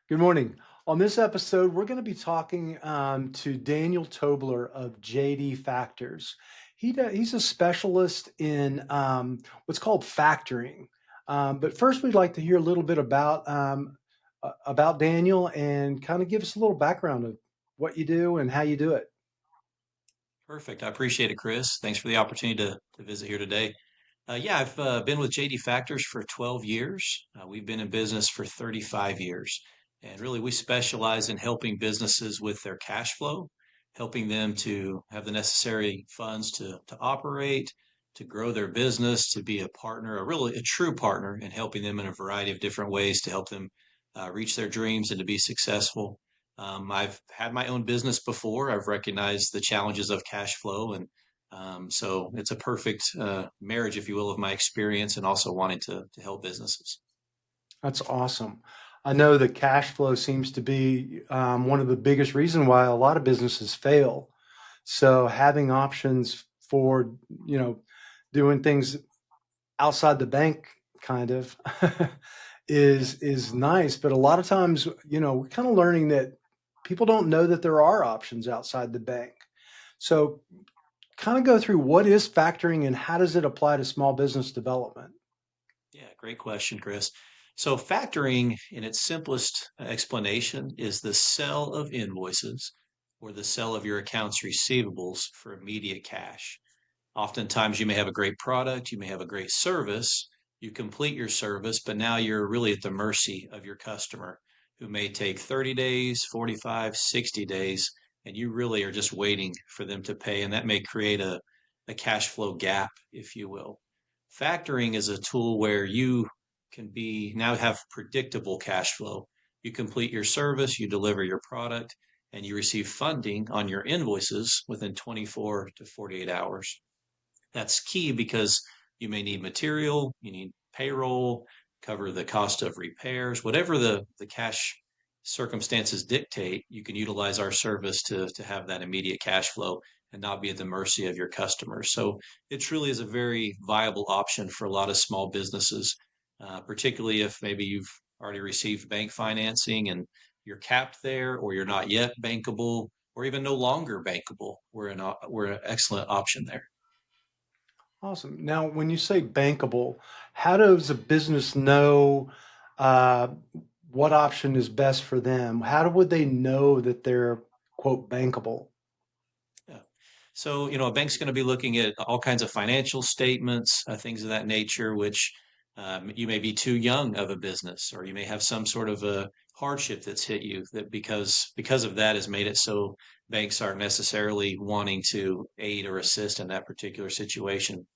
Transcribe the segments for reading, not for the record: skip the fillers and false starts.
Good morning. On this episode, we're going to be talking to Daniel Tobler of JD Factors. He's a specialist in what's called factoring. But first, we'd like to hear a little bit about Daniel and kind of give us a little background of what you do and how you do it. Perfect. I appreciate it, Chris. Thanks for the opportunity to visit here today. Yeah, I've been with JD Factors for 12 years. We've been in business for 35 years. And really, we specialize in helping businesses with their cash flow, helping them to have the necessary funds to operate, to grow their business, to be a partner, a true partner, and helping them in a variety of different ways to help them reach their dreams and to be successful. I've had my own business before. I've recognized the challenges of cash flow, and so it's a perfect marriage, if you will, of my experience and also wanting to help businesses. That's awesome. I know that cash flow seems to be one of the biggest reason why a lot of businesses fail. So having options for, you know, doing things outside the bank kind of Yeah. is nice. But a lot of times, we're kind of learning that people don't know that there are options outside the bank. So kind of go through what is factoring and how does it apply to small business development? Yeah, great question, Chris. So, factoring in its simplest explanation is the sale of invoices or the sale of your accounts receivables for immediate cash. Oftentimes, you may have a great product, you may have a great service, you complete your service, but now you're really at the mercy of your customer who may take 30 days, 45, 60 days, and you really are just waiting for them to pay. And that may create a cash flow gap, if you will. Factoring is a tool where you can be now have predictable cash flow. You complete your service, you deliver your product, and you receive funding on your invoices within 24 to 48 hours. That's key because you may need material, you need payroll, cover the cost of repairs, whatever the cash circumstances dictate, you can utilize our service to have that immediate cash flow and not be at the mercy of your customers. So it truly is a very viable option for a lot of small businesses, particularly if maybe you've already received bank financing and you're capped there, or you're not yet bankable, or even no longer bankable. We're an excellent option there. Awesome. Now, when you say bankable, how does a business know uh, what option is best for them? How would they know that they're quote bankable? Yeah. So, a bank's going to be looking at all kinds of financial statements, things of that nature, which you may be too young of a business, or you may have some sort of a hardship that's hit you that because of that has made it so banks aren't necessarily wanting to aid or assist in that particular situation.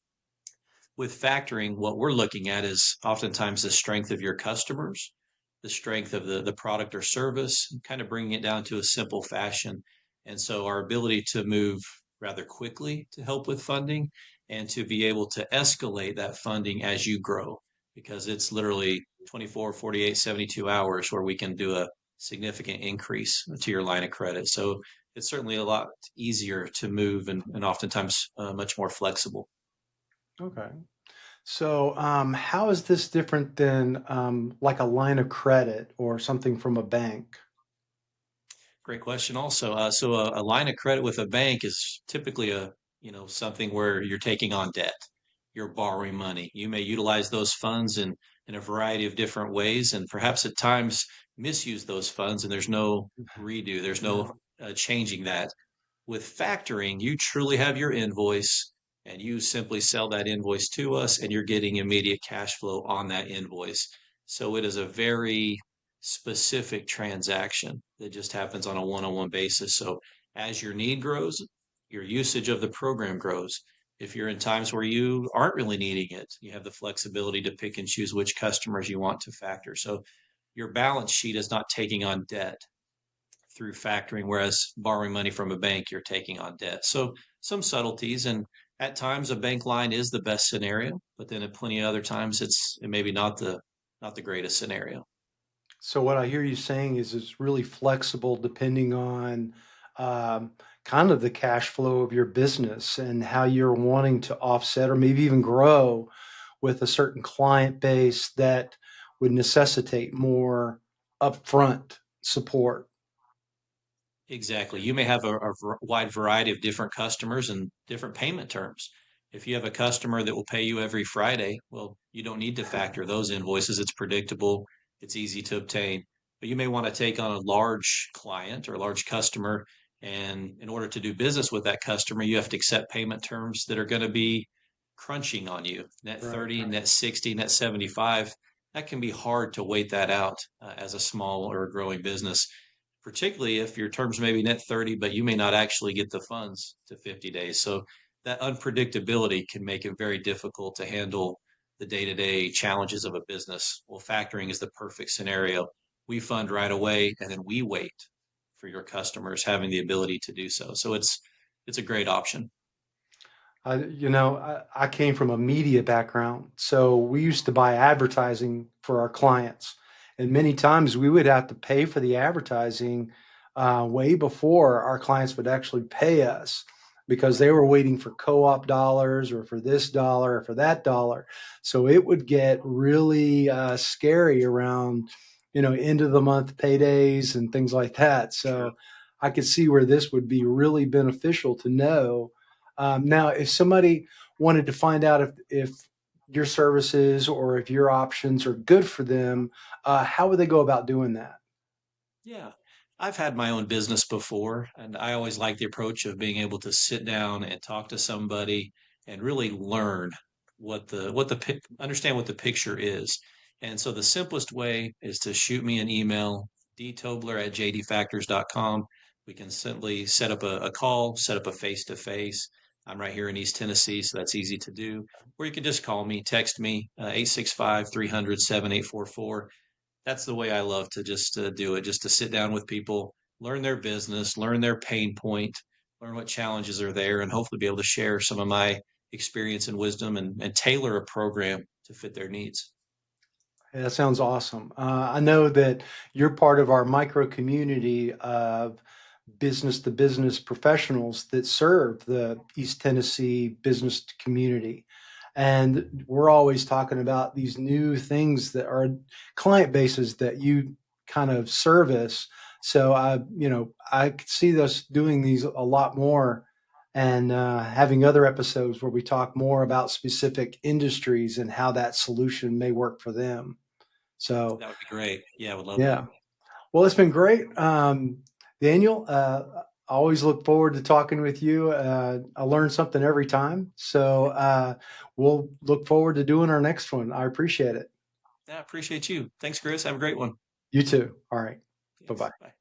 With factoring, what we're looking at is oftentimes the strength of your customers, the strength of the product or service, kind of bringing it down to a simple fashion. And so our ability to move rather quickly to help with funding and to be able to escalate that funding as you grow, because it's literally 24, 48, 72 hours where we can do a significant increase to your line of credit. So it's certainly a lot easier to move and oftentimes much more flexible. Okay. So, how is this different than like a line of credit or something from a bank? Great question. Also, so a line of credit with a bank is typically something where you're taking on debt, you're borrowing money. You may utilize those funds in a variety of different ways, and perhaps at times misuse those funds. And there's no redo. There's no Yeah. changing that. With factoring, you truly have your invoice, and you simply sell that invoice to us, and you're getting immediate cash flow on that invoice. So it is a very specific transaction that just happens on a one-on-one basis. So as your need grows, your usage of the program grows. If you're in times where you aren't really needing it, you have the flexibility to pick and choose which customers you want to factor. So your balance sheet is not taking on debt through factoring, whereas borrowing money from a bank, you're taking on debt. So some subtleties, and at times a bank line is the best scenario, but then at plenty of other times it may be not the greatest scenario. So what I hear you saying is it's really flexible depending on um, kind of the cash flow of your business and how you're wanting to offset or maybe even grow with a certain client base that would necessitate more. upfront support. Exactly. You may have a wide variety of different customers and different payment terms. If you have a customer that will pay you every Friday, well, you don't need to factor those invoices. It's predictable, it's easy to obtain. But you may want to take on a large client or a large customer. And in order to do business with that customer, you have to accept payment terms that are going to be crunching on you. Net Right. 30, net 60, net 75. That can be hard to wait that out as a small or a growing business, particularly if your terms may be net 30, but you may not actually get the funds to 50 days. So that unpredictability can make it very difficult to handle the day-to-day challenges of a business. Well, factoring is the perfect scenario. We fund right away and then we wait for your customers having the ability to do so. So it's a great option. I came from a media background, so we used to buy advertising for our clients, and many times we would have to pay for the advertising way before our clients would actually pay us because they were waiting for co-op dollars or for this dollar or for that dollar. So it would get really scary around, end of the month paydays and things like that. Sure. So I could see where this would be really beneficial to know. Now, if somebody wanted to find out if your services or if your options are good for them, how would they go about doing that? Yeah. I've had my own business before, and I always like the approach of being able to sit down and talk to somebody and really learn understand what the picture is. And so the simplest way is to shoot me an email, dtobler at jdfactors.com. We can simply set up a call, set up a face-to-face. I'm right here in East Tennessee, so that's easy to do. Or you can just call me, text me, 865 300 7844. That's the way I love to just do it, just to sit down with people, learn their business, learn their pain point, learn what challenges are there, and hopefully be able to share some of my experience and wisdom and tailor a program to fit their needs. Yeah, that sounds awesome. I know that you're part of our micro community of business to business professionals that serve the East Tennessee business community. And we're always talking about these new things that are client bases that you kind of service. So I could see us doing these a lot more and having other episodes where we talk more about specific industries and how that solution may work for them. So, That would be great. Yeah, I would love that. yeah. Well, it's been great. Daniel, I always look forward to talking with you. I learn something every time. So, we'll look forward to doing our next one. I appreciate it. Yeah, I appreciate you. Thanks, Chris. Have a great one. You too. All right. Bye Thanks. bye. Bye.